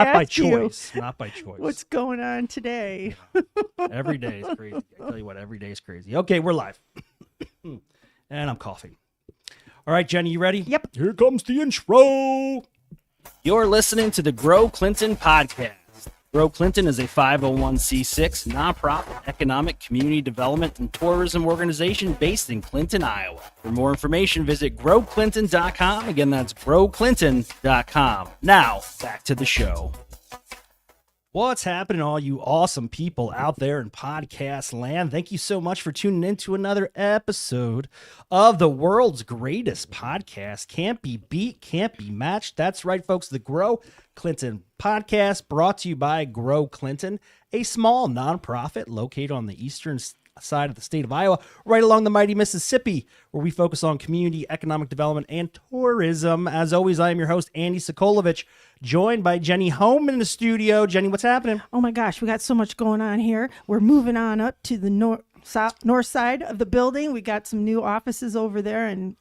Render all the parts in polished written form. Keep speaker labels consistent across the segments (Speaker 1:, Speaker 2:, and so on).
Speaker 1: by choice. Not by choice.
Speaker 2: What's going on today?
Speaker 1: Every day is crazy. I tell you what, every day is crazy. Okay, we're live. And I'm coughing. All right, Jenny, you ready?
Speaker 2: Yep.
Speaker 1: Here comes the intro. You're listening to the Grow Clinton podcast. Grow Clinton is a 501c6 nonprofit economic, community development, and tourism organization based in Clinton, Iowa. For more information, visit growclinton.com. Again, that's growclinton.com. Now, back to the show. What's happening, all you awesome people out there in podcast land? Thank you so much for tuning in to another episode of the world's greatest podcast. Can't be beat, can't be matched. That's right, folks. The Grow Clinton podcast, brought to you by Grow Clinton, a small nonprofit located on the eastern side of the state of Iowa, right along the mighty Mississippi, where we focus on community, economic development, and tourism. As always, I am your host, Andy Sokolovich, joined by Jenny Holm in the studio. Jenny, what's happening?
Speaker 2: Oh my gosh, we got so much going on here. We're moving on up to the north side of the building. We got some new offices over there and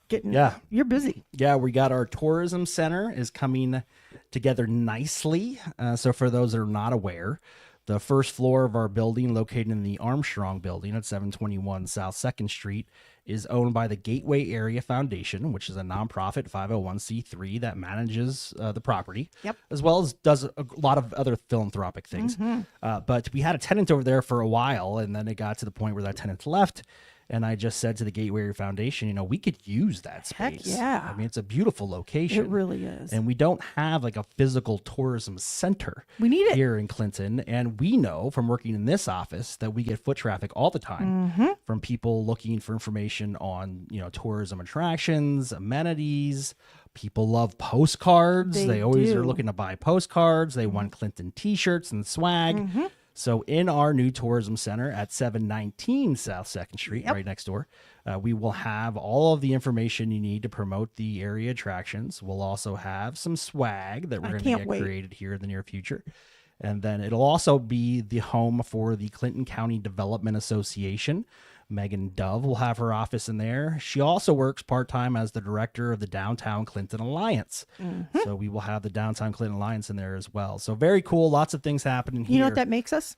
Speaker 2: you're busy.
Speaker 1: Yeah, we got our tourism center is coming together nicely. So for those that are not aware, the first floor of our building, located in the Armstrong building at 721 South 2nd Street, is owned by the Gateway Area Foundation, which is a nonprofit 501c3 that manages the property, as well as does a lot of other philanthropic things. But we had a tenant over there for a while, and then it got to the point where that tenant left. And I just said to the Gateway Area Foundation, we could use that space.
Speaker 2: Heck yeah.
Speaker 1: I mean, it's a beautiful location.
Speaker 2: It really is.
Speaker 1: And we don't have like a physical tourism center.
Speaker 2: We need it
Speaker 1: here in Clinton. And we know from working in this office that we get foot traffic all the time from people looking for information on, tourism attractions, amenities. People love postcards. They always are looking to buy postcards. They want Clinton t-shirts and swag. So in our new tourism center at 719 South 2nd Street, right next door, we will have all of the information you need to promote the area attractions. We'll also have some swag that we're going to get created here in the near future. And then it'll also be the home for the Clinton County Development Association. Megan Dove will have her office in there. She also works part-time as the director of the Downtown Clinton Alliance. So we will have the Downtown Clinton Alliance in there as well. So very cool. Lots of things happening here.
Speaker 2: You know what that makes us?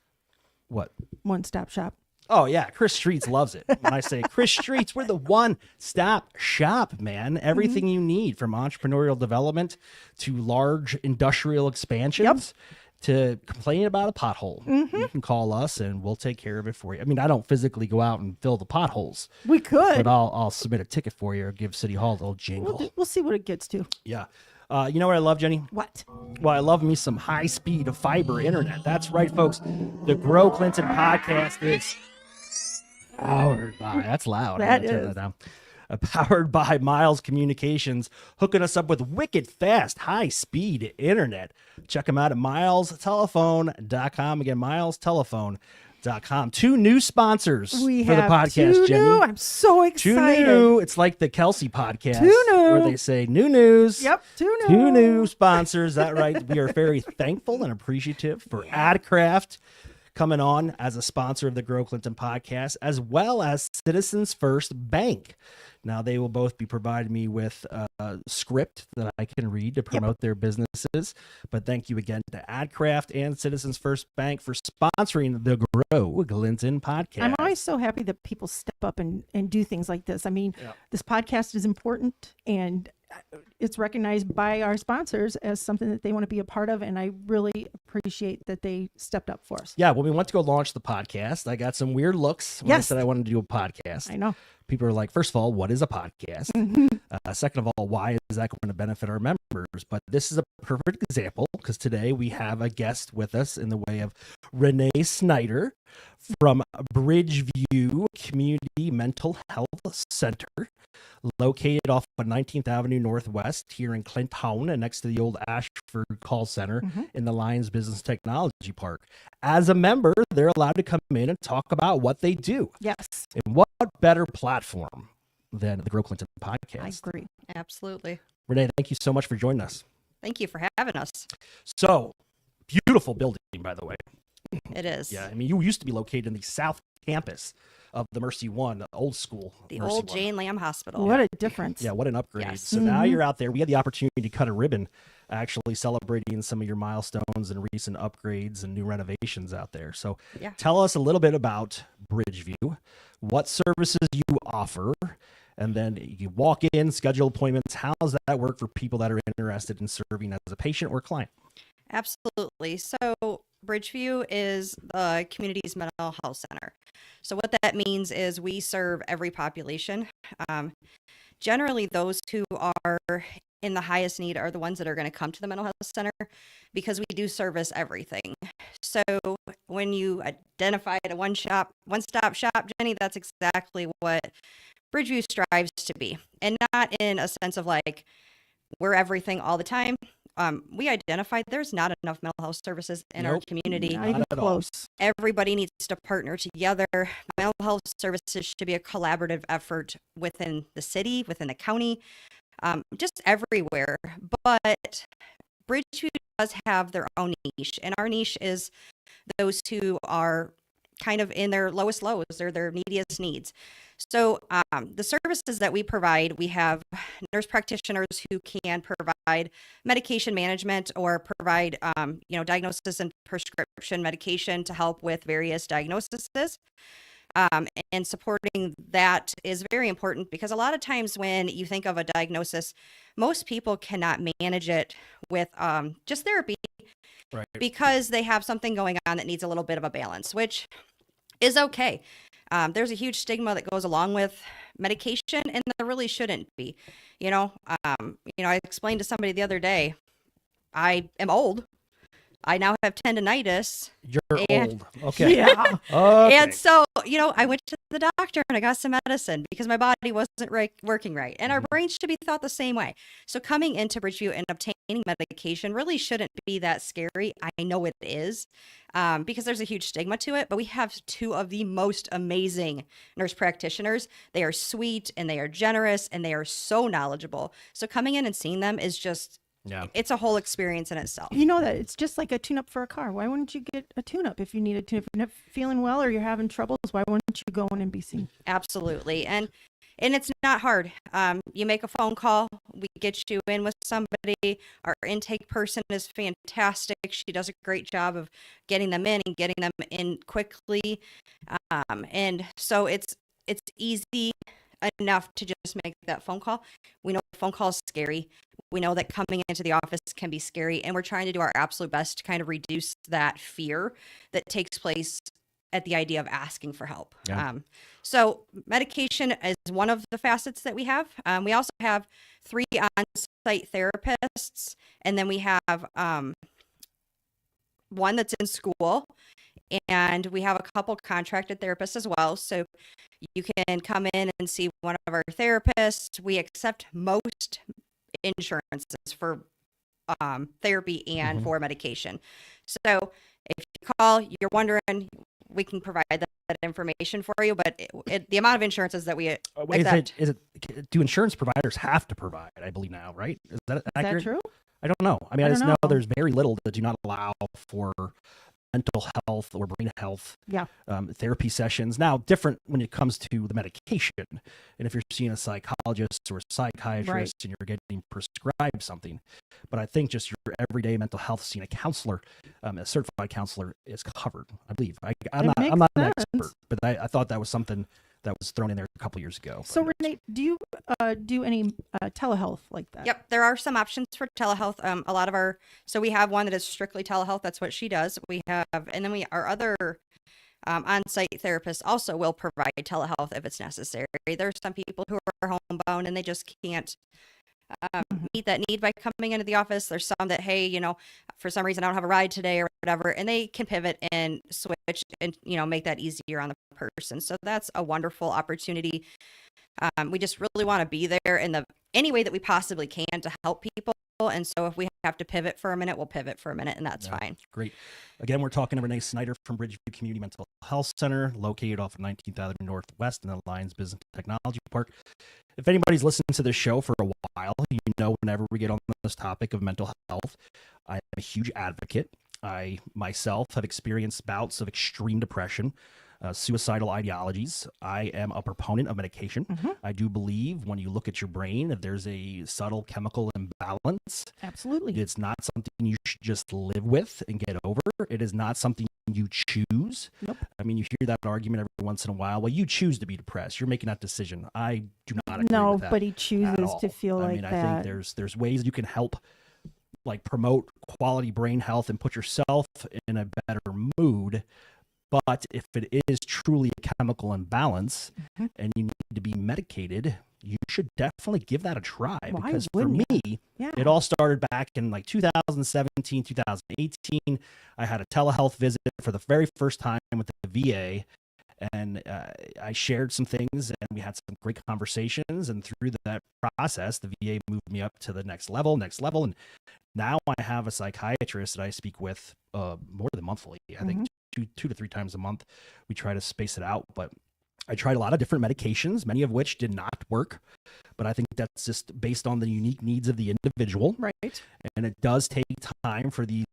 Speaker 1: What?
Speaker 2: One-stop shop.
Speaker 1: Oh, yeah. Chris Streets loves it. When I say Chris Streets, we're the one-stop shop, man. Everything you need, from entrepreneurial development to large industrial expansions. To complain about a pothole, you can call us and we'll take care of it for you. I mean, I don't physically go out and fill the potholes.
Speaker 2: We could,
Speaker 1: but I'll submit a ticket for you or give City Hall a little jingle.
Speaker 2: We'll see what it gets to.
Speaker 1: Yeah. You know what I love, Jenny?
Speaker 2: What?
Speaker 1: Well, I love me some high-speed fiber internet. That's right, folks. The Grow Clinton podcast is powered by. That's loud.
Speaker 2: That is.
Speaker 1: Turn that down. Powered by Miles Communications, hooking us up with wicked fast, high-speed internet. Check them out at milestelephone.com. Again, milestelephone.com. Two new sponsors for the podcast, Jenny.
Speaker 2: New. I'm so excited.
Speaker 1: Two new. It's like the Kelsey podcast.
Speaker 2: Two new.
Speaker 1: Where they say new news.
Speaker 2: Yep, two new.
Speaker 1: Two new sponsors. That right. We are very thankful and appreciative for AdCraft coming on as a sponsor of the Grow Clinton podcast, as well as Citizens First Bank. Now, they will both be providing me with a script that I can read to promote their businesses. But thank you again to AdCraft and Citizens First Bank for sponsoring the Grow Clinton podcast.
Speaker 2: I'm always so happy that people step up and do things like this. I mean, this podcast is important, and it's recognized by our sponsors as something that they want to be a part of, and I really appreciate that they stepped up for us.
Speaker 1: Yeah, when we went to go launch the podcast, I got some weird looks when I said I wanted to do a podcast.
Speaker 2: I know.
Speaker 1: People are like, first of all, what is a podcast? Second of all, why is that going to benefit our members? But this is a perfect example, because today we have a guest with us in the way of Renee Snyder from Bridgeview Community Mental Health Center, located off of 19th Avenue Northwest here in Clinton, and next to the old Ashford Call Center in the Lions Business Technology Park. As a member, they're allowed to come in and talk about what they do.
Speaker 2: Yes.
Speaker 1: And what better platform than the Grow Clinton podcast?
Speaker 2: I agree.
Speaker 3: Absolutely.
Speaker 1: Renee, thank you so much for joining us.
Speaker 3: Thank you for having us.
Speaker 1: So, beautiful building, by the way.
Speaker 3: It is.
Speaker 1: Yeah, I mean, you used to be located in the south campus of the Mercy One, the old school.
Speaker 3: The
Speaker 1: Mercy
Speaker 3: old
Speaker 1: One.
Speaker 3: Jane Lamb Hospital.
Speaker 2: What a difference.
Speaker 1: Yeah, what an upgrade.
Speaker 3: Yes.
Speaker 1: So now you're out there. We had the opportunity to cut a ribbon, actually celebrating some of your milestones and recent upgrades and new renovations out there. So
Speaker 3: Yeah.
Speaker 1: tell us a little bit about Bridgeview, what services you offer, and then you walk in, schedule appointments. How does that work for people that are interested in serving as a patient or client?
Speaker 3: Absolutely. So Bridgeview is the community's mental health center. So what that means is we serve every population. Generally, those who are in the highest need are the ones that are going to come to the mental health center because we do service everything. So when you identify a one-stop shop, Jenny, that's exactly what Bridgeview strives to be. And not in a sense of like, we're everything all the time. We identified there's not enough mental health services in our
Speaker 1: Nope.
Speaker 3: community.
Speaker 2: Not even
Speaker 1: at all.
Speaker 2: close.
Speaker 3: Everybody needs to partner together. Mental health services should be a collaborative effort within the city, within the county, just everywhere. But Bridgeview does have their own niche, and our niche is those who are kind of in their lowest lows or their neediest needs. So the services that we provide, we have nurse practitioners who can provide medication management or provide, diagnosis and prescription medication to help with various diagnoses. And supporting that is very important because a lot of times when you think of a diagnosis, most people cannot manage it with just therapy
Speaker 1: Right.
Speaker 3: because they have something going on that needs a little bit of a balance, which is okay. There's a huge stigma that goes along with medication, and there really shouldn't be. I explained to somebody the other day, I am old. I now have tendonitis.
Speaker 1: You're
Speaker 3: And-
Speaker 1: old. Okay.
Speaker 2: Yeah.
Speaker 1: Okay.
Speaker 3: And so, I went to the doctor and I got some medicine because my body wasn't working right. And our brains should be thought the same way. So coming into Bridgeview and obtaining medication really shouldn't be that scary. I know it is because there's a huge stigma to it, but we have two of the most amazing nurse practitioners. They are sweet and they are generous and they are so knowledgeable. So coming in and seeing them is just,
Speaker 1: Yeah.
Speaker 3: it's a whole experience in itself.
Speaker 2: You know that it's just like a tune-up for a car. Why wouldn't you get a tune-up if you need a tune-up? If you're not feeling well or you're having troubles, why wouldn't you go in and be seen?
Speaker 3: Absolutely. And it's not hard. You make a phone call, we get you in with somebody. Our intake person is fantastic. She does a great job of getting them in and getting them in quickly. And so it's easy enough to just make that phone call. We know the phone call is scary. We know that coming into the office can be scary, and we're trying to do our absolute best to kind of reduce that fear that takes place at the idea of asking for help.
Speaker 1: Yeah.
Speaker 3: So medication is one of the facets that we have. We also have 3 on-site therapists, and then we have one that's in school, and we have a couple contracted therapists as well. So you can come in and see one of our therapists. We accept most insurances for therapy and for medication. So if you call, you're wondering, we can provide that information for you, but the amount of insurances that we accept.
Speaker 1: Do insurance providers have to provide, I believe now, right? Is that accurate?
Speaker 2: Is that true?
Speaker 1: I don't know. I mean, I
Speaker 2: don't
Speaker 1: just know
Speaker 2: know.
Speaker 1: there's very little that do not allow for mental health or brain health
Speaker 2: Yeah.
Speaker 1: therapy sessions. Now, different when it comes to the medication. And if you're seeing a psychologist or a psychiatrist and you're getting prescribed something. But I think just your everyday mental health, seeing a counselor, a certified counselor is covered, I believe. I'm not an
Speaker 2: sense.
Speaker 1: expert, but I thought that was something that was thrown in there a couple years ago.
Speaker 2: So
Speaker 1: But,
Speaker 2: Renee, do you do any telehealth like that?
Speaker 3: Yep, there are some options for telehealth. A lot of so we have one that is strictly telehealth. That's what she does. We have, and then our other on-site therapists also will provide telehealth if it's necessary. There's some people who are homebound and they just can't meet that need by coming into the office. There's some that, hey, for some reason I don't have a ride today or whatever, and they can pivot and switch and, make that easier on the person. So that's a wonderful opportunity. We just really want to be there in any way that we possibly can to help people. And so if we have to pivot for a minute, we'll pivot for a minute, and that's fine.
Speaker 1: Great. Again, we're talking to Renee Snyder from Bridgeview Community Mental Health Center, located off of 19th Avenue Northwest in the Lions Business Technology Park. If anybody's listened to this show for a while, whenever we get on this topic of mental health, I am a huge advocate. I myself have experienced bouts of extreme depression. suicidal ideologies. I am a proponent of medication. I do believe when you look at your brain, that there's a subtle chemical imbalance.
Speaker 2: Absolutely.
Speaker 1: It's not something you should just live with and get over. It is not something you choose.
Speaker 2: Nope.
Speaker 1: I mean, you hear that argument every once in a while. Well, you choose to be depressed. You're making that decision. I do not agree with that.
Speaker 2: Nobody chooses to feel
Speaker 1: I
Speaker 2: like
Speaker 1: mean,
Speaker 2: that.
Speaker 1: I think there's ways you can help, like, promote quality brain health and put yourself in a better mood. But if it is truly a chemical imbalance and you need to be medicated, you should definitely give that a try.
Speaker 2: Why
Speaker 1: Because for
Speaker 2: wouldn't
Speaker 1: me,
Speaker 2: you? Yeah.
Speaker 1: it all started back in like 2017, 2018. I had a telehealth visit for the very first time with the VA, and I shared some things, and we had some great conversations. And through that process, the VA moved me up to the next level. And now I have a psychiatrist that I speak with more than monthly. I think two to three times a month. We try to space it out, but I tried a lot of different medications, many of which did not work. But I think that's just based on the unique needs of the individual.
Speaker 2: Right.
Speaker 1: And it does take time for these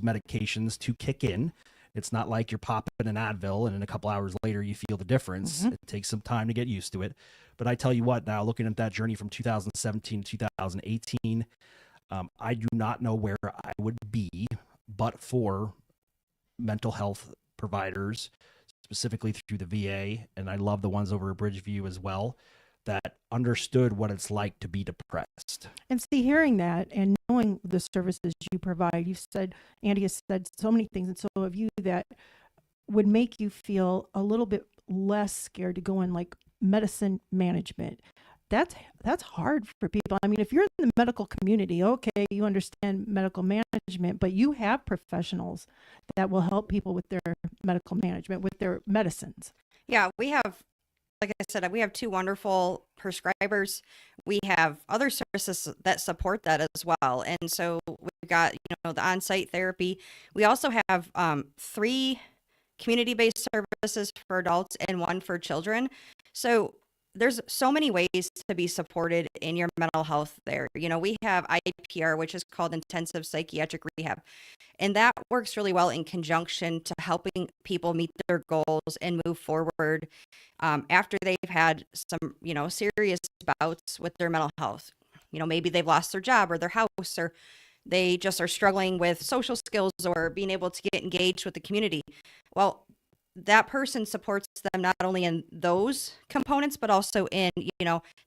Speaker 1: medications to kick in. It's not like you're popping an Advil and in a couple hours later you feel the difference. It takes some time to get used to it. But I tell you what, now looking at that journey from 2017 to 2018, I do not know where I would be but for mental health providers, specifically through the VA. And I love the ones over at Bridgeview as well, that understood what it's like to be depressed.
Speaker 2: And see, hearing that and knowing the services you provide, you've said, Andy has said so many things, and so have you, that would make you feel a little bit less scared to go in like medicine management. That's hard for people. I mean, if you're in the medical community, okay, you understand medical management, but you have professionals that will help people with their medical management, with their medicines.
Speaker 3: Yeah, we have, like I said, we have two wonderful prescribers. We have other services that support that as well. And so we've got, the on-site therapy. We also have 3 community-based services for adults and 1 for children. So there's so many ways to be supported in your mental health there. We have IPR, which is called intensive psychiatric rehab. And that works really well in conjunction to helping people meet their goals and move forward after they've had some, serious bouts with their mental health. Maybe they've lost their job or their house, or they just are struggling with social skills or being able to get engaged with the community. Well, that person supports them not only in those components, but also in,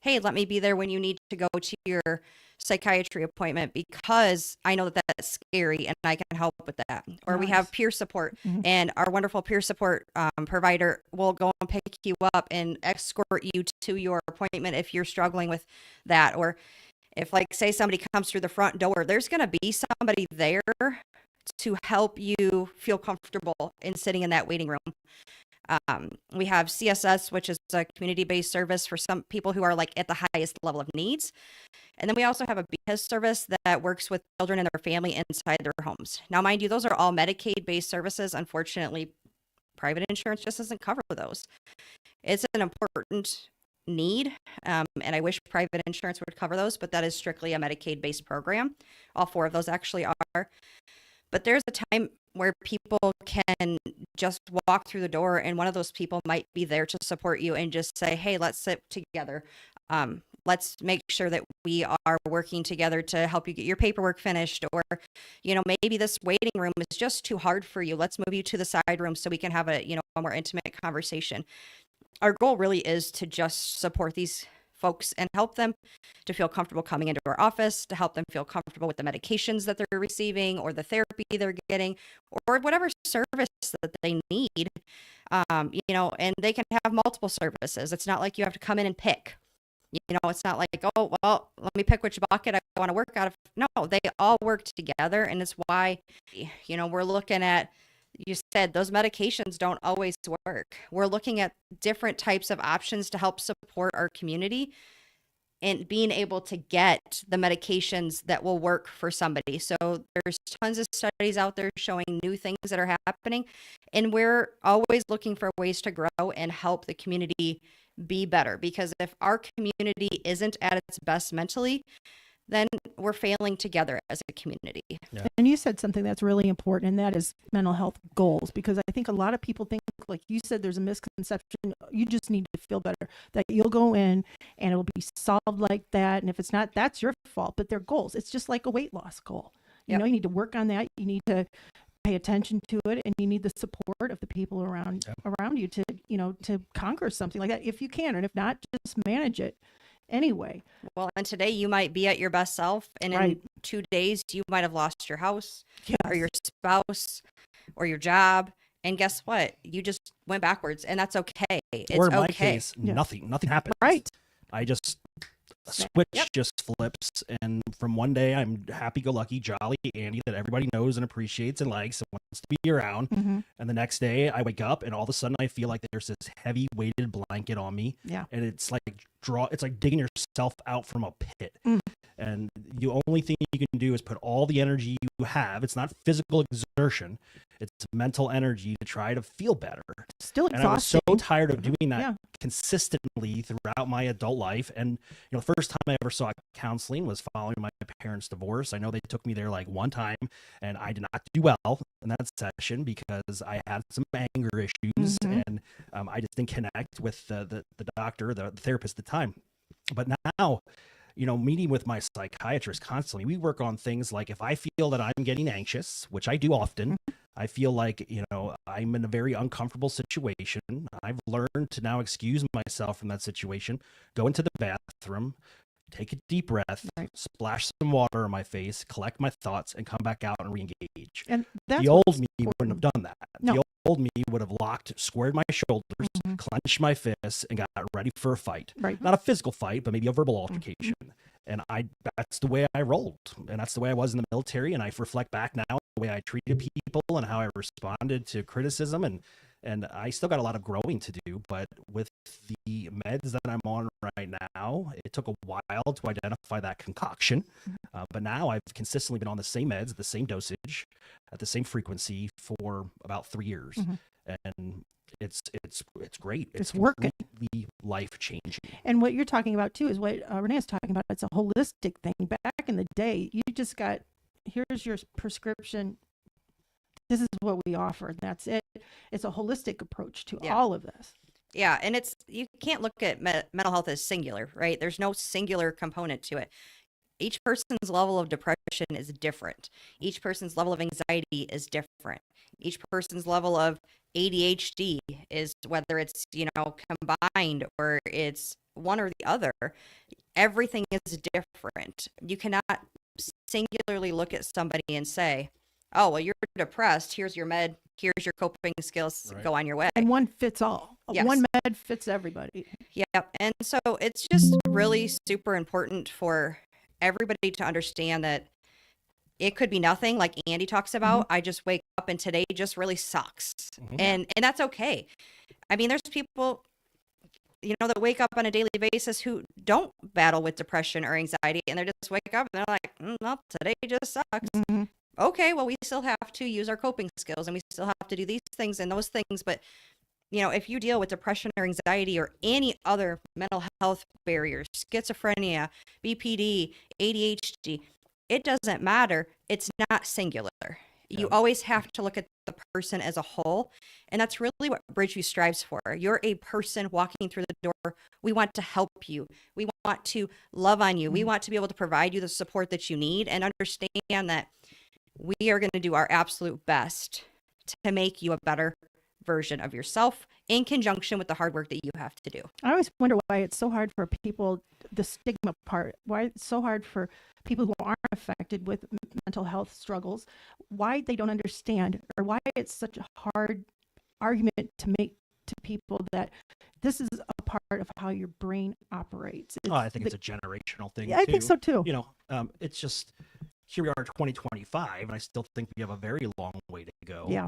Speaker 3: hey, let me be there when you need to go to your psychiatry appointment because I know that that's scary and I can help with that. Or we have peer support, and our wonderful peer support provider will go and pick you up and escort you to your appointment if you're struggling with that. Or if, like, say somebody comes through the front door, there's going to be somebody there to help you feel comfortable in sitting in that waiting room. We have CSS, which is a community-based service for some people who are like at the highest level of needs. And then we also have a BHIS service that works with children and their family inside their homes. Now, mind you, those are all Medicaid-based services. Unfortunately, private insurance just doesn't cover those. It's an important need, and I wish private insurance would cover those, but that is strictly a Medicaid-based program. All 4 of those actually are. But there's a time where people can just walk through the door and one of those people might be there to support you and just say, hey, let's sit together. Let's make sure that we are working together to help you get your paperwork finished. Or, maybe this waiting room is just too hard for you. Let's move you to the side room so we can have a more intimate conversation. Our goal really is to just support these folks and help them to feel comfortable coming into our office, to help them feel comfortable with the medications that they're receiving or the therapy they're getting or whatever service that they need. And they can have multiple services. It's not like you have to come in and pick. It's not like, oh, well, let me pick which bucket I want to work out of. No, they all work together. And it's why, we're looking at, you said those medications don't always work. We're looking at different types of options to help support our community and being able to get the medications that will work for somebody. So there's tons of studies out there showing new things that are happening. And we're always looking for ways to grow and help the community be better. Because if our community isn't at its best mentally, then we're failing together as a community.
Speaker 1: Yeah.
Speaker 2: And you said something that's really important, and that is mental health goals, because I think a lot of people think, like you said, there's a misconception. You just need to feel better, that you'll go in and it'll be solved like that. And if it's not, that's your fault, but they're goals. It's just like a weight loss goal. You know, you need to work on that. You need to pay attention to it, and you need the support of the people around you to, you know, to conquer something like that if you can. And if not, just manage it anyway.
Speaker 3: Well, and today you might be at your best self, and in 2 days you might have lost your house or your spouse or your job. And guess what? You just went backwards, and that's okay. It's
Speaker 1: or in my
Speaker 3: okay.
Speaker 1: case, nothing happened.
Speaker 2: Right.
Speaker 1: I just switch just flips, and from one day I'm happy-go-lucky, jolly Andy that everybody knows and appreciates and likes and wants to be around, and the next day I wake up and all of a sudden I feel like there's this heavy weighted blanket on me, and it's like digging yourself out from a pit, and the only thing you can do is put all the energy you have. It's not physical exertion, it's mental energy to try to feel better.
Speaker 2: Still
Speaker 1: exhausting. And I was so tired of doing that
Speaker 2: Yeah.
Speaker 1: consistently throughout my adult life. And, you know, the first time I ever saw counseling was following my parents' divorce. I know they took me there like one time, and I did not do well in that session because I had some anger issues, and I just didn't connect with the doctor, the therapist at the time. But now, you know, meeting with my psychiatrist constantly, we work on things like if I feel that I'm getting anxious, which I do often, I feel like, you know, I'm in a very uncomfortable situation. I've learned to now excuse myself from that situation, go into the bathroom, take a deep breath, splash some water on my face, collect my thoughts, and come back out and re-engage.
Speaker 2: And that's
Speaker 1: the old me wouldn't have done that.
Speaker 2: No.
Speaker 1: The old me would have squared my shoulders, clenched my fists, and got ready for a fight.
Speaker 2: Right.
Speaker 1: Not a physical fight, but maybe a verbal altercation. And that's the way I rolled. And that's the way I was in the military. And I reflect back now, the way I treated people and how I responded to criticism. And I still got a lot of growing to do, but with the meds that I'm on right now, it took a while to identify that concoction. But now I've consistently been on the same meds, the same dosage, at the same frequency for about 3 years. And it's great.
Speaker 2: It's working.
Speaker 1: Completely life-changing.
Speaker 2: And what you're talking about too is what Renee is talking about. It's a holistic thing. Back in the day, you just got, here's your prescription. This is what we offer. And that's it. It's a holistic approach to all of this.
Speaker 3: Yeah, and you can't look at mental health as singular, right? There's no singular component to it. Each person's level of depression is different. Each person's level of anxiety is different. Each person's level of ADHD is, whether it's, you know, combined or it's one or the other, everything is different. You cannot singularly look at somebody and say, oh, well, you're depressed. Here's your med. Here's your coping skills. Go on your way.
Speaker 2: And one fits all.
Speaker 3: Yes.
Speaker 2: One med fits everybody.
Speaker 3: Yeah. And so it's just really super important for everybody to understand that it could be nothing, like Andy talks about. I just wake up and today just really sucks. And that's okay. I mean, there's people, you know, that wake up on a daily basis who don't battle with depression or anxiety, and they just wake up and they're like, well, today just sucks. Okay, well, we still have to use our coping skills, and we still have to do these things and those things. But, you know, if you deal with depression or anxiety or any other mental health barriers, schizophrenia, BPD, ADHD, it doesn't matter. It's not singular. You always have to look at the person as a whole. And that's really what Bridgeview strives for. You're a person walking through the door. We want to help you. We want to love on you. We want to be able to provide you the support that you need, and understand that we are going to do our absolute best to make you a better version of yourself in conjunction with the hard work that you have to do.
Speaker 2: I always wonder why it's so hard for people, the stigma part, why it's so hard for people who aren't affected with mental health struggles, why they don't understand, or why it's such a hard argument to make to people that this is a part of how your brain operates.
Speaker 1: I think it's a generational thing.
Speaker 2: Yeah, I think so too.
Speaker 1: You know, it's just, here we are 2025, and I still think we have a very long way to go.
Speaker 2: Yeah.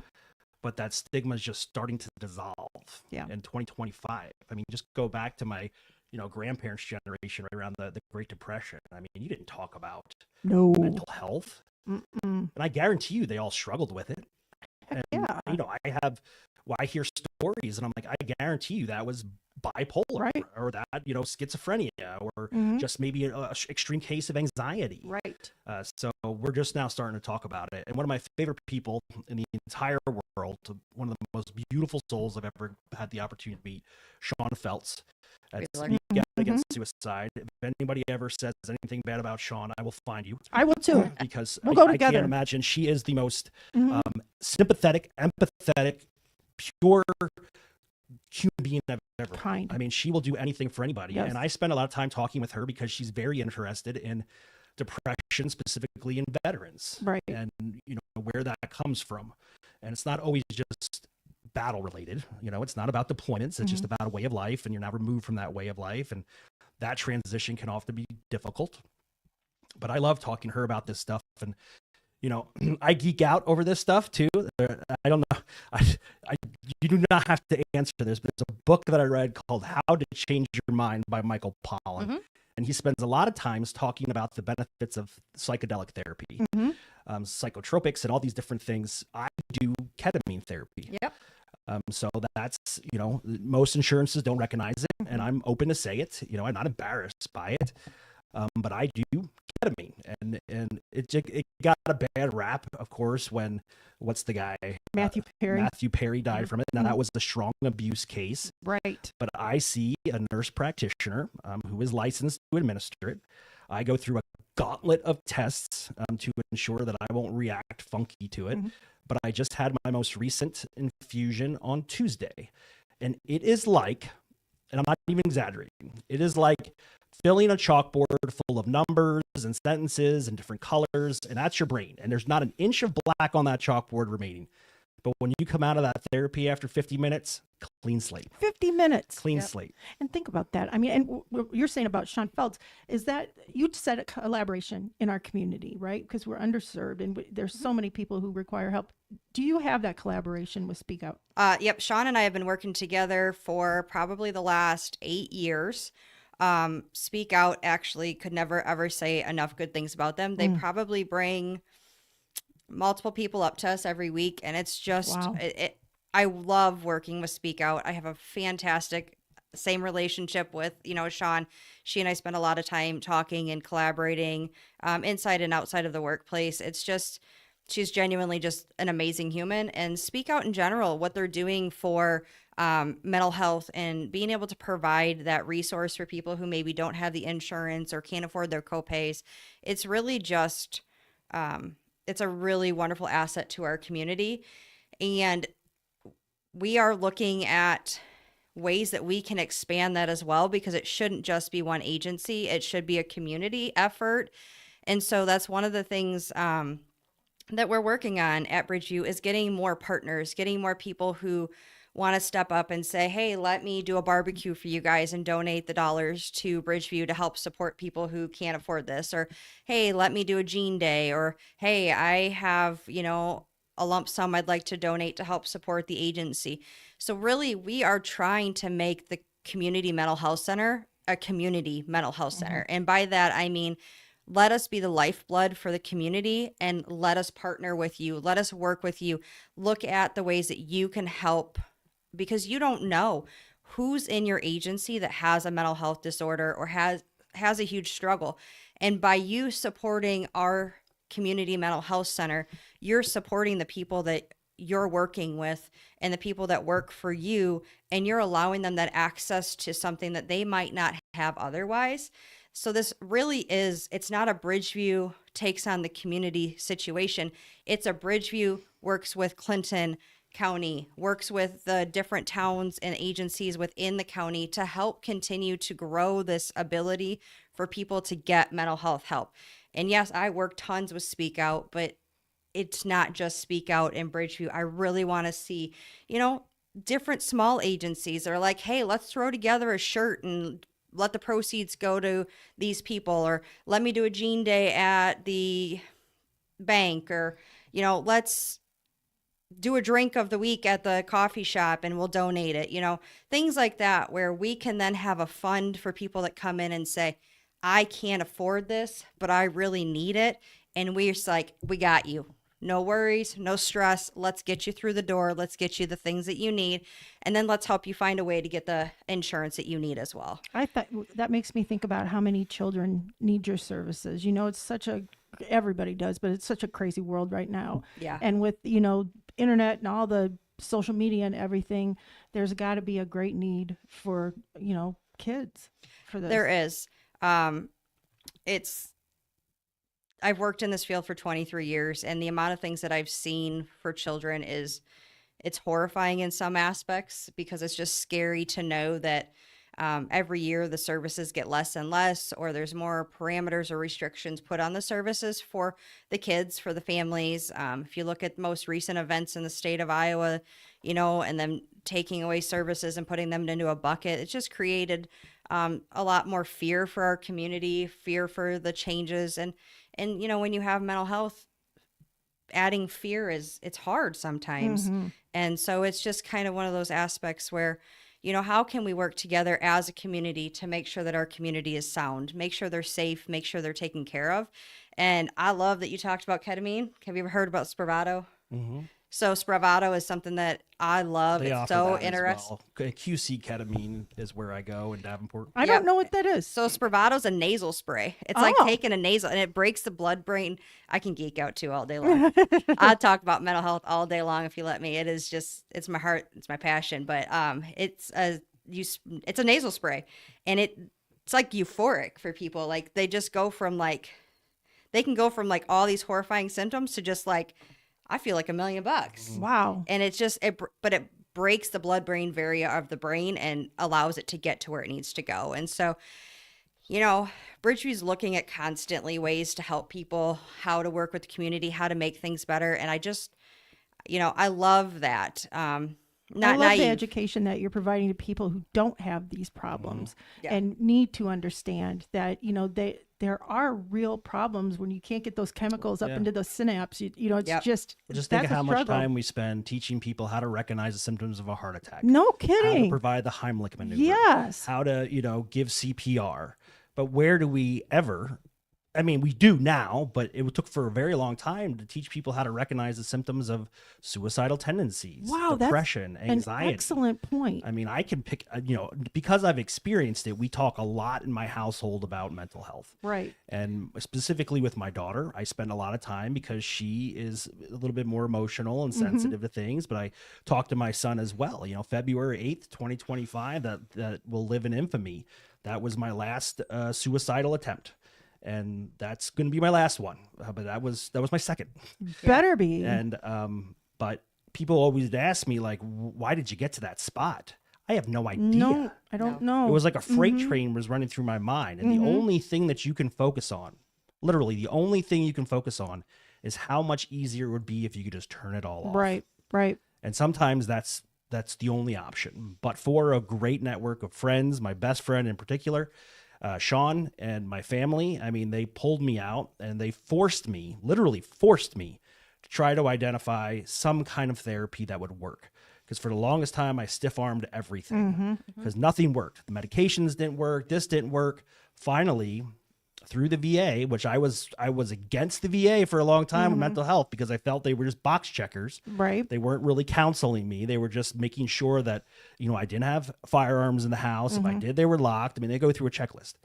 Speaker 1: But that stigma is just starting to dissolve in 2025. I mean, just go back to my, you know, grandparents' generation right around the Great Depression. I mean, you didn't talk about mental health. And I guarantee you they all struggled with it. And, you know, I hear stories, and I'm like, I guarantee you that was bipolar,
Speaker 2: Right.
Speaker 1: or that, schizophrenia, or just maybe a extreme case of anxiety.
Speaker 2: Right.
Speaker 1: So we're just now starting to talk about it. And one of my favorite people in the entire world, one of the most beautiful souls I've ever had the opportunity to meet, Sean Feltz at Speak Out Against Suicide. If anybody ever says anything bad about Sean, I will find you.
Speaker 2: I will too.
Speaker 1: Because
Speaker 2: We'll go
Speaker 1: I
Speaker 2: together.
Speaker 1: can't imagine. She is the most sympathetic, empathetic, pure human being I've ever.
Speaker 2: Kind.
Speaker 1: I mean, she will do anything for anybody.
Speaker 2: Yes.
Speaker 1: And I spend a lot of time talking with her because she's very interested in depression, specifically in veterans,
Speaker 2: Right.
Speaker 1: and where that comes from. And it's not always just battle related. It's not about deployments. It's just about a way of life, and you're not removed from that way of life, and that transition can often be difficult. But I love talking to her about this stuff, and I geek out over this stuff too. I don't know. You do not have to answer this, but it's a book that I read called How to Change Your Mind by Michael Pollan. And he spends a lot of times talking about the benefits of psychedelic therapy, psychotropics, and all these different things. I do ketamine therapy.
Speaker 3: Yep.
Speaker 1: So that's, most insurances don't recognize it, and I'm open to say it. I'm not embarrassed by it. But I do ketamine, and it got a bad rap, of course, when what's the guy
Speaker 2: Matthew Perry
Speaker 1: died from it. Now that was a strong abuse case,
Speaker 2: right?
Speaker 1: But I see a nurse practitioner who is licensed to administer it. I go through a gauntlet of tests to ensure that I won't react funky to it. But I just had my most recent infusion on Tuesday, and it is like, and I'm not even exaggerating, it is like filling a chalkboard full of numbers and sentences and different colors, and that's your brain. And there's not an inch of black on that chalkboard remaining. But when you come out of that therapy after 50 minutes, clean slate.
Speaker 2: 50 minutes.
Speaker 1: Clean slate.
Speaker 2: And think about that. I mean, and what you're saying about Sean Feltz is that you said a collaboration in our community, right? Because we're underserved and there's so many people who require help. Do you have that collaboration with Speak Out?
Speaker 3: Yep. Sean and I have been working together for probably the last 8 years. Speak Out actually could never ever say enough good things about them. They probably bring multiple people up to us every week, and it's just
Speaker 2: Wow.
Speaker 3: I love working with Speak Out. I have a fantastic same relationship with Sean. She and I spend a lot of time talking and collaborating inside and outside of the workplace. It's just, she's genuinely just an amazing human. And Speak Out in general, what they're doing for mental health and being able to provide that resource for people who maybe don't have the insurance or can't afford their copays. It's really just, it's a really wonderful asset to our community. And we are looking at ways that we can expand that as well, because it shouldn't just be one agency. It should be a community effort. And so that's one of the things that we're working on at Bridgeview, is getting more partners, getting more people who want to step up and say, hey, let me do a barbecue for you guys and donate the dollars to Bridgeview to help support people who can't afford this. Or, hey, let me do a Gene Day. Or, hey, I have, a lump sum I'd like to donate to help support the agency. So really, we are trying to make the community mental health center a community mental health center. And by that, I mean, let us be the lifeblood for the community, and let us partner with you. Let us work with you. Look at the ways that you can help, because you don't know who's in your agency that has a mental health disorder or has a huge struggle. And by you supporting our community mental health center, you're supporting the people that you're working with and the people that work for you, and you're allowing them that access to something that they might not have otherwise. So this really is, it's not a Bridgeview takes on the community situation. It's a Bridgeview works with Clinton County, works with the different towns and agencies within the county to help continue to grow this ability for people to get mental health help. And yes, I work tons with Speak Out, but it's not just Speak Out in Bridgeview. I really want to see, different small agencies that are like, hey, let's throw together a shirt and let the proceeds go to these people, or let me do a Gene Day at the bank, or, let's do a drink of the week at the coffee shop and we'll donate it, things like that, where we can then have a fund for people that come in and say, I can't afford this, but I really need it. And we're just like, we got you. no worries, no stress. Let's get you through the door. Let's get you the things that you need. And then let's help you find a way to get the insurance that you need as well.
Speaker 2: I thought that makes me think about how many children need your services. It's everybody does, but it's such a crazy world right now.
Speaker 3: Yeah.
Speaker 2: And with, internet and all the social media and everything, there's got to be a great need for, kids for this.
Speaker 3: There is. I've worked in this field for 23 years, and the amount of things that I've seen for children it's horrifying in some aspects, because it's just scary to know that every year the services get less and less, or there's more parameters or restrictions put on the services for the kids, for the families. If you look at most recent events in the state of Iowa, and then taking away services and putting them into a bucket, it's just created a lot more fear for our community, fear for the changes. And when you have mental health, adding fear it's hard sometimes.
Speaker 2: Mm-hmm.
Speaker 3: And so it's just kind of one of those aspects where, how can we work together as a community to make sure that our community is sound, make sure they're safe, make sure they're taken care of. And I love that you talked about ketamine. Have you ever heard about Spravato?
Speaker 1: Mm-hmm.
Speaker 3: So Spravato is something that I love.
Speaker 1: They
Speaker 3: it's
Speaker 1: offer
Speaker 3: so
Speaker 1: that as
Speaker 3: interesting.
Speaker 1: well. QC ketamine is where I go in Davenport.
Speaker 2: I don't know what that is.
Speaker 3: So Spravato's a nasal spray. It's like taking a nasal, and it breaks the blood-brain. I can geek out too all day long. I'll talk about mental health all day long if you let me. It is just, it's my heart, it's my passion. But it's a nasal spray, and it's like euphoric for people. Like they just go from they can go from all these horrifying symptoms to just I feel like $1 million.
Speaker 2: Wow.
Speaker 3: And it's just but it breaks the blood-brain barrier of the brain and allows it to get to where it needs to go. And so, Bridgeview's looking at constantly ways to help people, how to work with the community, how to make things better. And I just, I love that.
Speaker 2: I love the education that you're providing to people who don't have these problems and need to understand that, there are real problems when you can't get those chemicals up into the synapse. It's just
Speaker 1: think of how much time we spend teaching people how to recognize the symptoms of a heart attack.
Speaker 2: No
Speaker 1: How
Speaker 2: kidding.
Speaker 1: to provide the Heimlich maneuver.
Speaker 2: Yes.
Speaker 1: How to, give CPR. But where do we ever? I mean, we do now, but it took for a very long time to teach people how to recognize the symptoms of suicidal tendencies, depression, anxiety.
Speaker 2: An excellent point.
Speaker 1: I mean, I can pick, because I've experienced it, we talk a lot in my household about mental health.
Speaker 2: Right.
Speaker 1: And specifically with my daughter, I spend a lot of time because she is a little bit more emotional and sensitive to things, but I talk to my son as well. February 8th, 2025, that will live in infamy. That was my last suicidal attempt. And that's going to be my last one. But that was my second.
Speaker 2: Better be.
Speaker 1: And, but people always ask me, why did you get to that spot? I have no idea.
Speaker 2: No, I don't know.
Speaker 1: It was like a freight train was running through my mind. And the only thing that you can focus on, literally the only thing you can focus on, is how much easier it would be if you could just turn it all off.
Speaker 2: Right.
Speaker 1: And sometimes that's the only option. But for a great network of friends, my best friend in particular, Sean, and my family, I mean, they pulled me out and they literally forced me to try to identify some kind of therapy that would work. Because for the longest time, I stiff-armed everything because nothing worked. The medications didn't work. This didn't work. Finally, through the VA, which I was against the VA for a long time with mental health because I felt they were just box checkers.
Speaker 2: Right.
Speaker 1: They weren't really counseling me. They were just making sure that, I didn't have firearms in the house. If I did, they were locked. I mean, they go through a checklist.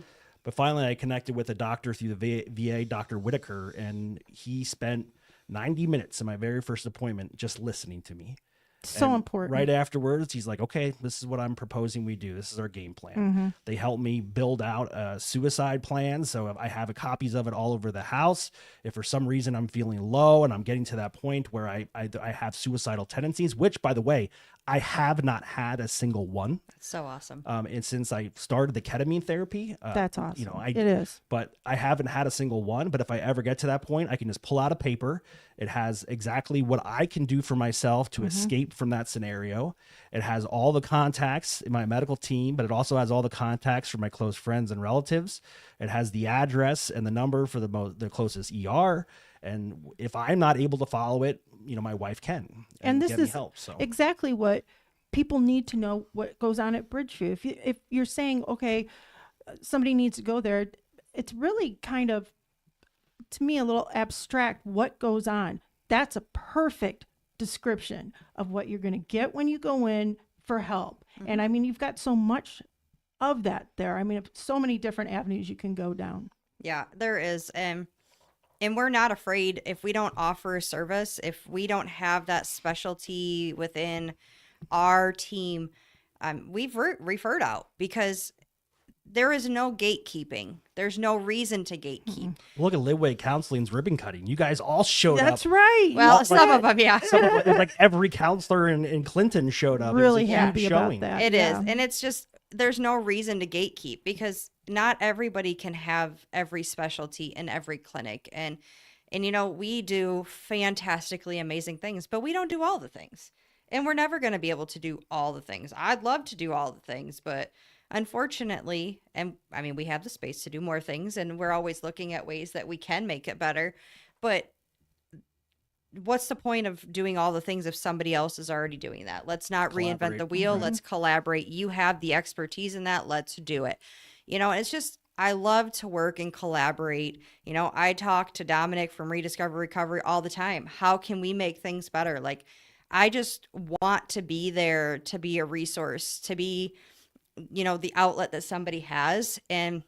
Speaker 1: But finally, I connected with a doctor through the VA, Dr. Whitaker, and he spent 90 minutes in my very first appointment just listening to me.
Speaker 2: So important.
Speaker 1: Right afterwards, he's like, okay, this is what I'm proposing we do. This is our game plan. They helped me build out a suicide plan. So I have copies of it all over the house. If for some reason I'm feeling low and I'm getting to that point where I have suicidal tendencies, which, by the way, I have not had a single one.
Speaker 3: That's so awesome.
Speaker 1: And since I started the ketamine therapy,
Speaker 2: that's awesome.
Speaker 1: It
Speaker 2: is.
Speaker 1: But I haven't had a single one. But if I ever get to that point, I can just pull out a paper. It has exactly what I can do for myself to escape from that scenario. It has all the contacts in my medical team, but it also has all the contacts for my close friends and relatives. It has the address and the number for the closest ER. And if I'm not able to follow it, my wife can.
Speaker 2: And this
Speaker 1: get me
Speaker 2: is
Speaker 1: help, so.
Speaker 2: Exactly what people need to know, what goes on at Bridgeview. If you're saying, okay, somebody needs to go there, it's really kind of, to me, a little abstract what goes on. that's a perfect description of what you're going to get when you go in for help. And I mean, you've got so much of that there. I mean, so many different avenues you can go down.
Speaker 3: Yeah, there is. And we're not afraid if we don't offer a service, if we don't have that specialty within our team, we've referred out because there is no gatekeeping. There's no reason to gatekeep.
Speaker 1: Look at Lidway Counseling's ribbon cutting. You guys all showed up.
Speaker 2: That's right.
Speaker 3: Well, some of them, yeah.
Speaker 1: Some of, like every counselor in Clinton showed up.
Speaker 2: Really
Speaker 1: It was a huge
Speaker 2: happy about
Speaker 1: showing.
Speaker 2: that.
Speaker 3: It is.
Speaker 2: Yeah.
Speaker 3: And it's just, there's no reason to gatekeep because not everybody can have every specialty in every clinic. And you know, we do fantastically amazing things, but we don't do all the things. And we're never going to be able to do all the things. I'd love to do all the things, but unfortunately, and I mean, we have the space to do more things and we're always looking at ways that we can make it better. But what's the point of doing all the things if somebody else is already doing that? Let's not reinvent the wheel.
Speaker 1: Right.
Speaker 3: Let's collaborate. You have the expertise in that. Let's do it. You know, it's just, I love to work and collaborate. You know, I talk to Dominic from Rediscover Recovery all the time. How can we make things better? Like, I just want to be there to be a resource, to be, you know, the outlet that somebody has. And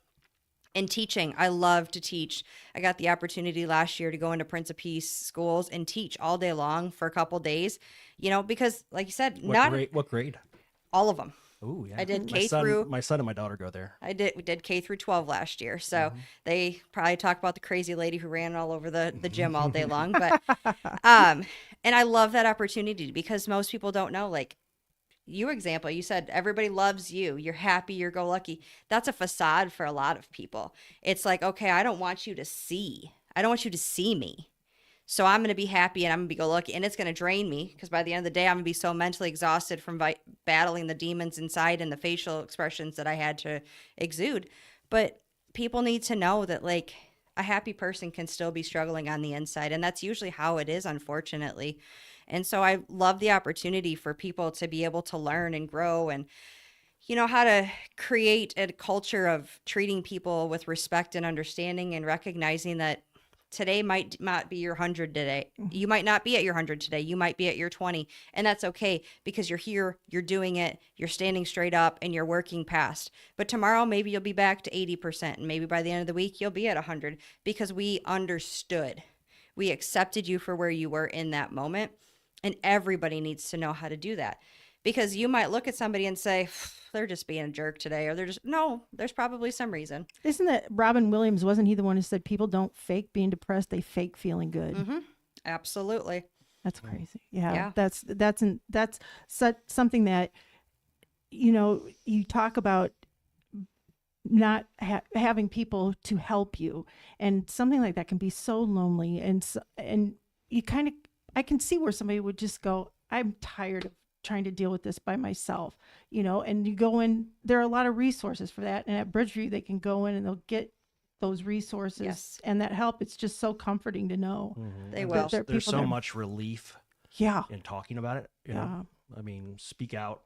Speaker 3: in teaching, I love to teach. I got the opportunity last year to go into Prince of Peace schools and teach all day long for a couple days, you know, because like you said,
Speaker 1: What grade?
Speaker 3: all of them.
Speaker 1: Oh, yeah.
Speaker 3: I did
Speaker 1: My
Speaker 3: K
Speaker 1: son-
Speaker 3: through.
Speaker 1: My son and my daughter go there.
Speaker 3: We did K through 12 last year. So they probably talk about the crazy lady who ran all over the gym all day long. But, and I love that opportunity because most people don't know, like you said, everybody loves you. You're happy, you're go lucky. That's a facade for a lot of people. It's like, okay, I don't want you to see me. So I'm going to be happy and I'm going to be go lucky and it's going to drain me because by the end of the day, I'm going to be so mentally exhausted from battling the demons inside and the facial expressions that I had to exude. But people need to know that like a happy person can still be struggling on the inside. And that's usually how it is, unfortunately. And so I love the opportunity for people to be able to learn and grow and, you know, how to create a culture of treating people with respect and understanding and recognizing that today might not be your 100 today. You might not be at your 100 today. You might be at your 20. And that's okay because you're here, you're doing it, you're standing straight up and you're working past. But tomorrow, maybe you'll be back to 80%. And maybe by the end of the week, you'll be at 100 because we understood. We accepted you for where you were in that moment. And everybody needs to know how to do that. Because you might look at somebody and say, they're just being a jerk today, or no, there's probably some reason.
Speaker 2: Isn't that Robin Williams? Wasn't he the one who said people don't fake being depressed, they fake feeling good?
Speaker 3: Mm-hmm. Absolutely.
Speaker 2: That's crazy. Yeah.
Speaker 3: Yeah.
Speaker 2: That's something that, you know, you talk about not having people to help you, and something like that can be so lonely, and you kind of, I can see where somebody would just go, I'm tired of trying to deal with this by myself, you know, and you go in, there are a lot of resources for that. And at Bridgeview, they can go in and they'll get those resources and that help. It's just so comforting to know.
Speaker 3: They will.
Speaker 1: There's so much relief
Speaker 2: Yeah.
Speaker 1: in talking about it. You know? I mean, Speak Out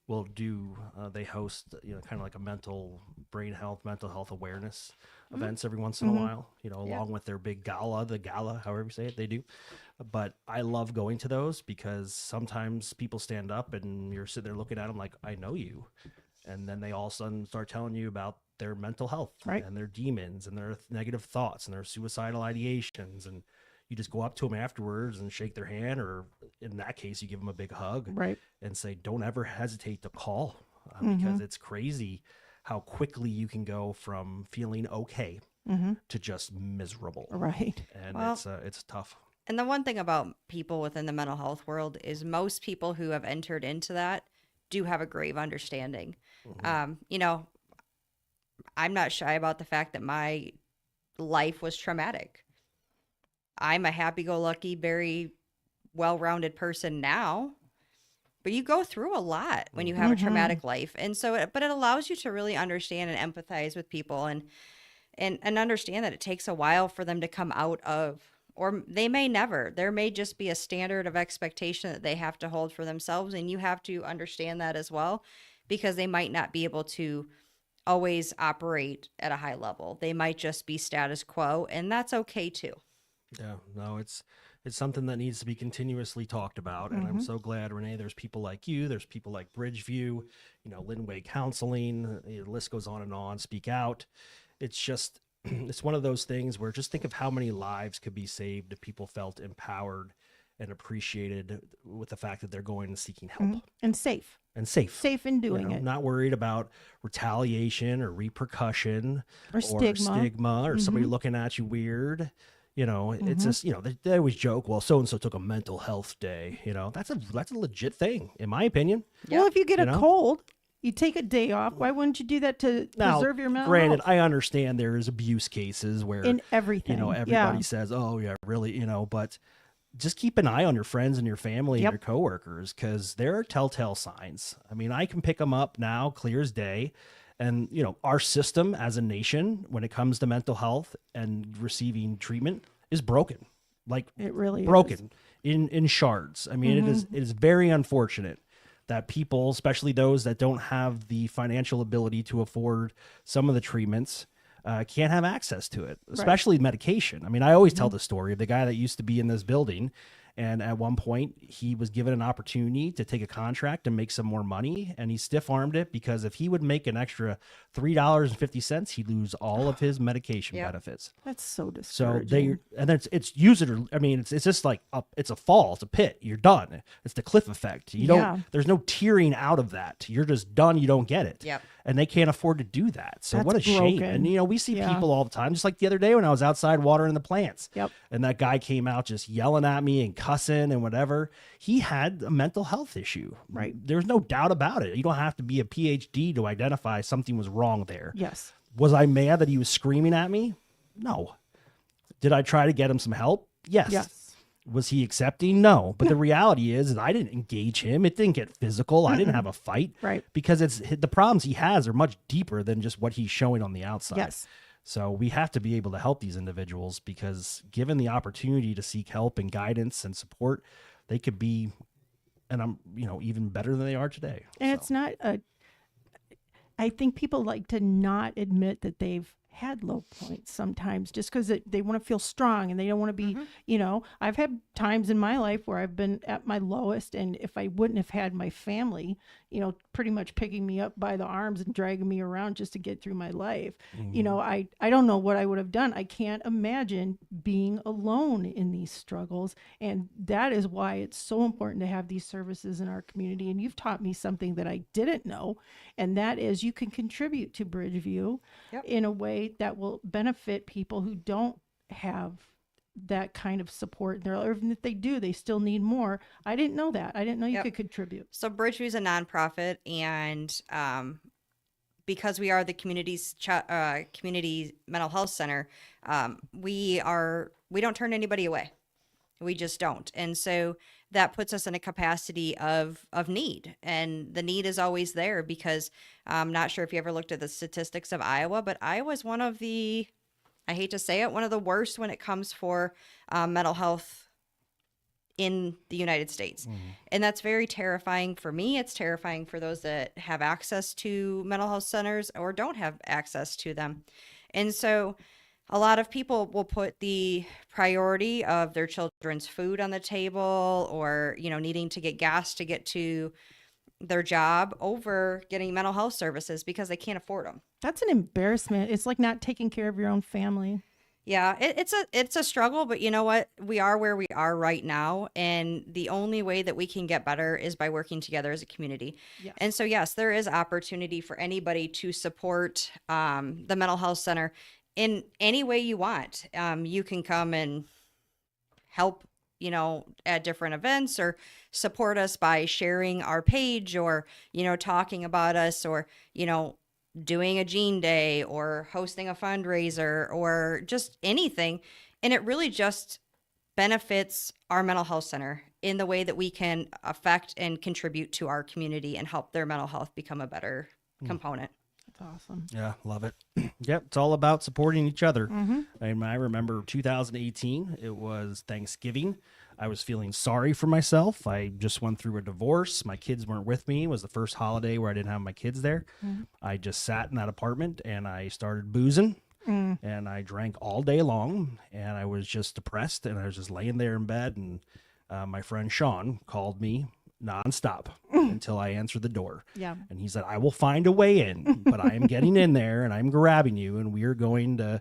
Speaker 1: will do, they host, you know, kind of like a mental health awareness events every once in a while, you know, along with their big gala, however you say it, they do. But I love going to those because sometimes people stand up and you're sitting there looking at them like, I know you. And then they all of a sudden start telling you about their mental health and their demons and their negative thoughts and their suicidal ideations. And you just go up to them afterwards and shake their hand, or in that case, you give them a big hug and say, don't ever hesitate to call because it's crazy how quickly you can go from feeling okay to just miserable.
Speaker 2: Right.
Speaker 1: And it's tough.
Speaker 3: And the one thing about people within the mental health world is most people who have entered into that do have a grave understanding. You know, I'm not shy about the fact that my life was traumatic. I'm a happy-go-lucky, very well-rounded person now, but you go through a lot when you have a traumatic life. And so, but it allows you to really understand and empathize with people and understand that it takes a while for them to come out of, or they may never. There may just be a standard of expectation that they have to hold for themselves, and you have to understand that as well, because they might not be able to always operate at a high level. They might just be status quo, and that's okay too.
Speaker 1: Yeah, no, it's It's something that needs to be continuously talked about. And I'm so glad, Renee, there's people like you, there's people like Bridgeview, you know, Linway Counseling, the list goes on, Speak Out. It's just, it's one of those things where just think of how many lives could be saved if people felt empowered and appreciated with the fact that they're going and seeking help.
Speaker 2: And safe.
Speaker 1: And safe
Speaker 2: In doing it.
Speaker 1: Not worried about retaliation or repercussion
Speaker 2: Or stigma.
Speaker 1: or somebody looking at you weird. You know, it's just, you know, they always joke, well, so-and-so took a mental health day. You know, that's a legit thing, in my opinion.
Speaker 2: Well, if you get a cold, you take a day off. Why wouldn't you do that to preserve your mental
Speaker 1: Granted,
Speaker 2: health?
Speaker 1: I understand there's abuse cases where
Speaker 2: In everything.
Speaker 1: you know, everybody says, oh yeah, really, you know, but just keep an eye on your friends and your family and your coworkers, because there are telltale signs. I mean, I can pick them up now, clear as day. And, you know, our system as a nation, when it comes to mental health and receiving treatment, is broken. Like,
Speaker 2: it really
Speaker 1: broken in shards. I mean, it is very unfortunate that people, especially those that don't have the financial ability to afford some of the treatments, can't have access to it, especially medication. I mean, I always tell the story of the guy that used to be in this building, and at one point he was given an opportunity to take a contract and make some more money, and he stiff-armed it because if he would make an extra $3.50, he'd lose all of his medication benefits.
Speaker 2: That's so
Speaker 1: So
Speaker 2: discouraging.
Speaker 1: and it's use it or, I mean, it's just like it's a fall, it's a pit. You're done. It's the cliff effect. You don't. There's no tearing out of that. You're just done. You don't get it.
Speaker 3: Yep.
Speaker 1: And they can't afford to do that. So
Speaker 2: That's
Speaker 1: what a shame.
Speaker 2: broken.
Speaker 1: And you know, we see people all the time. Just like the other day when I was outside watering the plants.
Speaker 2: Yep.
Speaker 1: And that guy came out just yelling at me and cussing and whatever. He had a mental health issue.
Speaker 2: Right.
Speaker 1: There's no doubt about it. You don't have to be a PhD to identify something was wrong there.
Speaker 2: Yes.
Speaker 1: Was I mad that he was screaming at me? No. Did I try to get him some help? Yes.
Speaker 2: Yes.
Speaker 1: Was he accepting? No. But the reality is I didn't engage him. It didn't get physical. I didn't have a fight.
Speaker 2: Right.
Speaker 1: Because the problems he has are much deeper than just what he's showing on the outside.
Speaker 2: Yes.
Speaker 1: So we have to be able to help these individuals, because given the opportunity to seek help and guidance and support, they could be, and I'm, you know, even better than they are today.
Speaker 2: And
Speaker 1: So,
Speaker 2: it's not I think people like to not admit that they've had low points sometimes, just because they want to feel strong and they don't want to be, you know, I've had times in my life where I've been at my lowest, and if I wouldn't have had my family, you know, pretty much picking me up by the arms and dragging me around just to get through my life, you know, I don't know what I would have done. I can't imagine being alone in these struggles. And that is why it's so important to have these services in our community. And you've taught me something that I didn't know, and that is you can contribute to Bridgeview in a way that will benefit people who don't have that kind of support there, or even if they do, they still need more. I didn't know that. I didn't know you could contribute.
Speaker 3: So Bridgeview is a nonprofit, and because we are the community mental health center, we don't turn anybody away. We just don't. And so that puts us in a capacity of need. And the need is always there, because I'm not sure if you ever looked at the statistics of Iowa, but Iowa is one of the, I hate to say it, one of the worst when it comes for mental health in the United States. And that's very terrifying for me. It's terrifying for those that have access to mental health centers or don't have access to them. And so a lot of people will put the priority of their children's food on the table, or, you know, needing to get gas to get to their job over getting mental health services because they can't afford them.
Speaker 2: That's an embarrassment. It's like not taking care of your own family.
Speaker 3: Yeah, it's a struggle, but you know what? We are where we are right now, and the only way that we can get better is by working together as a community.
Speaker 2: Yes.
Speaker 3: And so, yes, there is opportunity for anybody to support the mental health center in any way you want. You can come and help, you know, at different events, or support us by sharing our page, or, you know, talking about us, or, you know, doing a Gene Day, or hosting a fundraiser, or just anything. And it really just benefits our mental health center in the way that we can affect and contribute to our community and help their mental health become a better component.
Speaker 2: That's awesome.
Speaker 1: Yeah, love it. Yep, it's all about supporting each other. I remember 2018, it was Thanksgiving. I was feeling sorry for myself. I just went through a divorce. My kids weren't with me. It was the first holiday where I didn't have my kids there. I just sat in that apartment and I started boozing. and I drank all day long, and I was just depressed, and I was just laying there in bed, and my friend Sean called me nonstop until I answered the door.
Speaker 2: Yeah.
Speaker 1: And he said, I will find a way in, but I am getting in there, and I'm grabbing you, and we are going to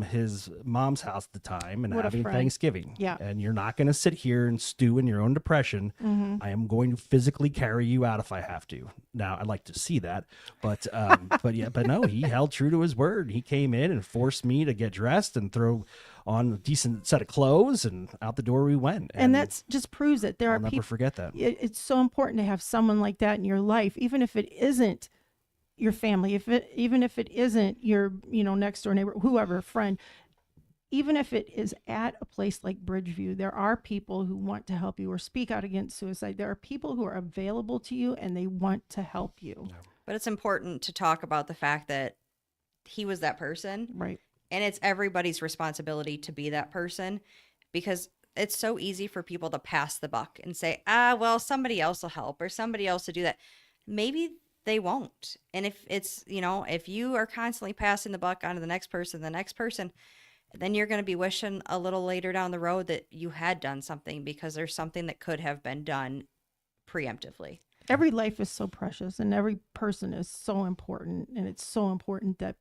Speaker 1: his mom's house at the time and
Speaker 2: What a
Speaker 1: having
Speaker 2: friend.
Speaker 1: Thanksgiving.
Speaker 2: Yeah.
Speaker 1: And you're not going to sit here and stew in your own depression. I am going to physically carry you out if I have to. Now, I'd like to see that, but no, he held true to his word. He came in and forced me to get dressed and throw on a decent set of clothes, and out the door we went.
Speaker 2: And that's just proves it. There
Speaker 1: I'll
Speaker 2: are
Speaker 1: never
Speaker 2: people.
Speaker 1: forget that.
Speaker 2: It's so important to have someone like that in your life, even if it isn't your family, even if it isn't your next door neighbor, whoever, friend. Even if it is at a place like Bridgeview, there are people who want to help you or speak out against suicide. There are people who are available to you and they want to help you.
Speaker 1: Yeah.
Speaker 3: But it's important to talk about the fact that he was that person.
Speaker 2: Right.
Speaker 3: And it's everybody's responsibility to be that person, because it's so easy for people to pass the buck and say, well, somebody else will help or somebody else will do that. Maybe they won't. And if it's, if you are constantly passing the buck on to the next person, then you're going to be wishing a little later down the road that you had done something, because there's something that could have been done preemptively.
Speaker 2: Every life is so precious and every person is so important. And it's so important that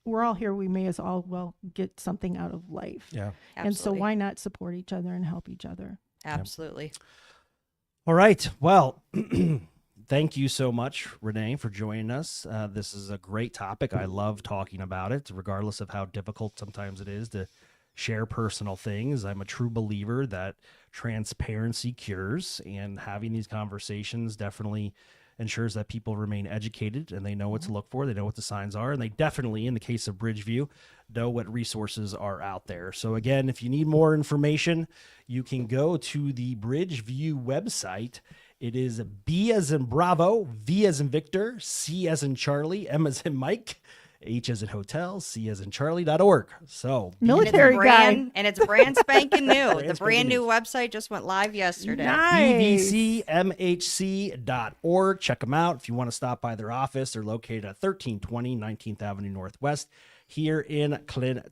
Speaker 2: we're all here. We may as well get something out of life.
Speaker 1: Yeah.
Speaker 2: And so why not support each other and help each other?
Speaker 3: Absolutely.
Speaker 1: All right. Well, thank you so much, Renee, for joining us. This is a great topic. I love talking about it, regardless of how difficult sometimes it is to share personal things. I'm a true believer that transparency cures, and having these conversations definitely ensures that people remain educated and they know what to look for. They know what the signs are, and they definitely, in the case of Bridgeview, know what resources are out there. So again, if you need more information, you can go to the Bridgeview website. It is B as in Bravo, V as in Victor, C as in Charlie, M as in Mike, H as in Hotel, C as in Charlie.org. So
Speaker 2: Military guy.
Speaker 3: And it's brand spanking new.
Speaker 1: Brand
Speaker 3: The
Speaker 1: spanking
Speaker 3: brand new
Speaker 1: new.
Speaker 3: website just went live yesterday.
Speaker 2: Nice.
Speaker 1: bvcmhc.org. Check them out if you want to stop by their office. They're located at 1320 19th Avenue Northwest here in Clinton.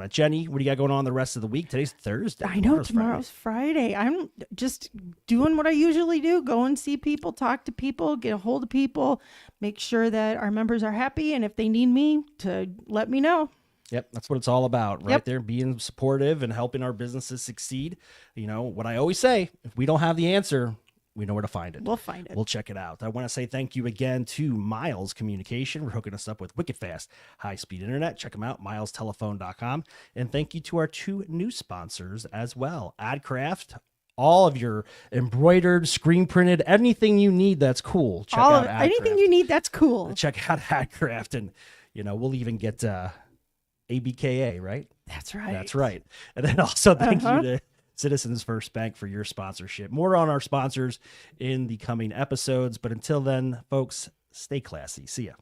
Speaker 1: Jenny, what do you got going on the rest of the week? Today's Thursday.
Speaker 2: I know tomorrow's Friday. I'm just doing what I usually do. Go and see people, talk to people, get a hold of people, make sure that our members are happy. And if they need me, to let me know.
Speaker 1: Yep, that's what it's all about, right
Speaker 2: Yep.
Speaker 1: there, being supportive and helping our businesses succeed. You know, what I always say, if we don't have the answer, we know where to find it.
Speaker 2: We'll find it.
Speaker 1: We'll check it out. I want to say thank you again to Miles Communication for hooking us up with wicked fast, high-speed internet. Check them out, milestelephone.com. And thank you to our two new sponsors as well, AdCraft. All of your embroidered, screen printed, anything you need that's cool. Check out AdCraft.
Speaker 2: Anything you need, that's cool.
Speaker 1: Check out AdCraft, and we'll even get ABKA, right?
Speaker 2: That's right.
Speaker 1: That's right. And then also thank you to Citizens First Bank for your sponsorship. More on our sponsors in the coming episodes. But until then, folks, stay classy. See ya.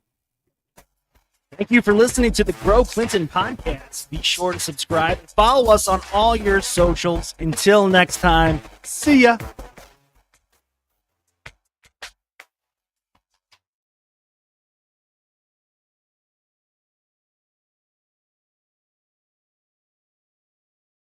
Speaker 1: Thank you for listening to the Grow Clinton podcast. Be sure to subscribe and follow us on all your socials. Until next time, see ya.